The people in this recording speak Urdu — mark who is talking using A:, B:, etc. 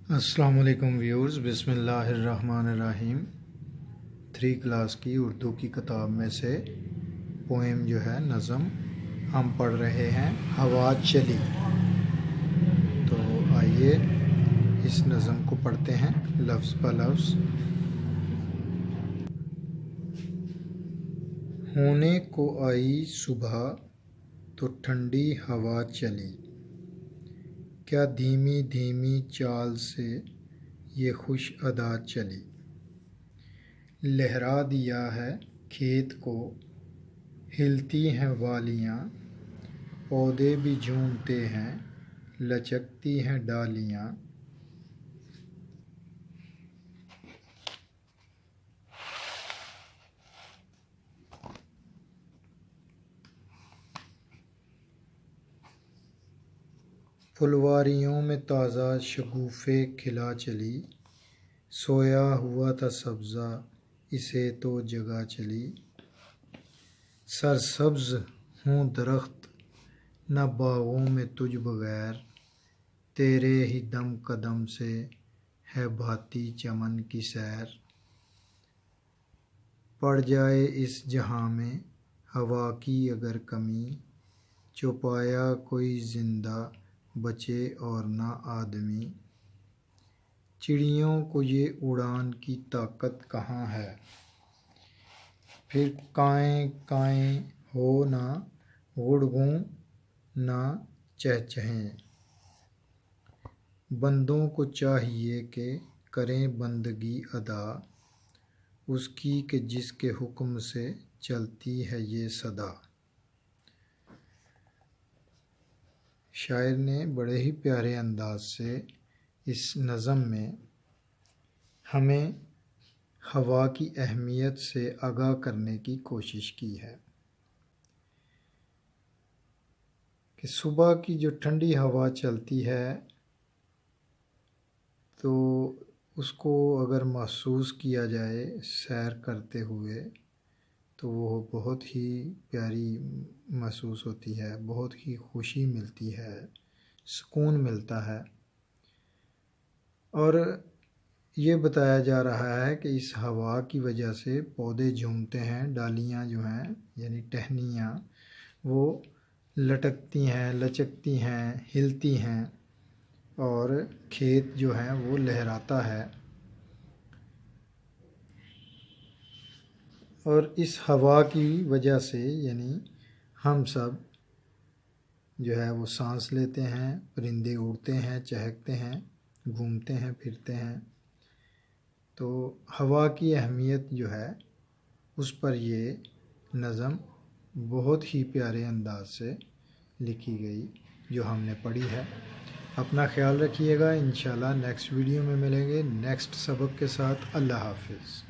A: السلام علیکم ویورز، بسم اللہ الرحمن الرحیم۔ 3 کلاس کی اردو کی کتاب میں سے پوئم جو ہے نظم ہم پڑھ رہے ہیں، ہوا چلی۔ تو آئیے اس نظم کو پڑھتے ہیں لفظ بہ لفظ۔ ہونے کو آئی صبح تو ٹھنڈی ہوا چلی، کیا دھیمی دھیمی چال سے یہ خوش ادا چلی۔ لہرا دیا ہے کھیت کو ہلتی ہیں والیاں، پودے بھی جھومتے ہیں لچکتی ہیں ڈالیاں۔ پھلواریوں میں تازہ شگوفے کھلا چلی، سویا ہوا تھا سبزہ اسے تو جگا چلی۔ سرسبز ہوں درخت نہ باغوں میں تجھ بغیر، تیرے ہی دم قدم سے ہے بھاتی چمن کی سیر۔ پڑ جائے اس جہاں میں ہوا کی اگر کمی، چوپایا کوئی زندہ بچے اور نہ آدمی۔ چڑیوں کو یہ اڑان کی طاقت کہاں ہے، پھر کائیں کائیں ہو نہ گڑگوں نہ چہچہیں۔ بندوں کو چاہیے کہ کریں بندگی ادا، اس کی کہ جس کے حکم سے چلتی ہے یہ صدا۔ شاعر نے بڑے ہی پیارے انداز سے اس نظم میں ہمیں ہوا کی اہمیت سے آگاہ کرنے کی کوشش کی ہے کہ صبح کی جو ٹھنڈی ہوا چلتی ہے تو اس کو اگر محسوس کیا جائے سیر کرتے ہوئے تو وہ بہت ہی پیاری محسوس ہوتی ہے، بہت ہی خوشی ملتی ہے، سکون ملتا ہے۔ اور یہ بتایا جا رہا ہے کہ اس ہوا کی وجہ سے پودے جھومتے ہیں، ڈالیاں جو ہیں یعنی ٹہنیاں وہ لٹکتی ہیں، لچکتی ہیں، ہلتی ہیں، اور کھیت جو ہے وہ لہراتا ہے۔ اور اس ہوا کی وجہ سے یعنی ہم سب جو ہے وہ سانس لیتے ہیں، پرندے اڑتے ہیں، چہکتے ہیں، گھومتے ہیں، پھرتے ہیں۔ تو ہوا کی اہمیت جو ہے اس پر یہ نظم بہت ہی پیارے انداز سے لکھی گئی جو ہم نے پڑھی ہے۔ اپنا خیال رکھیے گا، انشاءاللہ نیکسٹ ویڈیو میں ملیں گے نیکسٹ سبق کے ساتھ۔ اللہ حافظ۔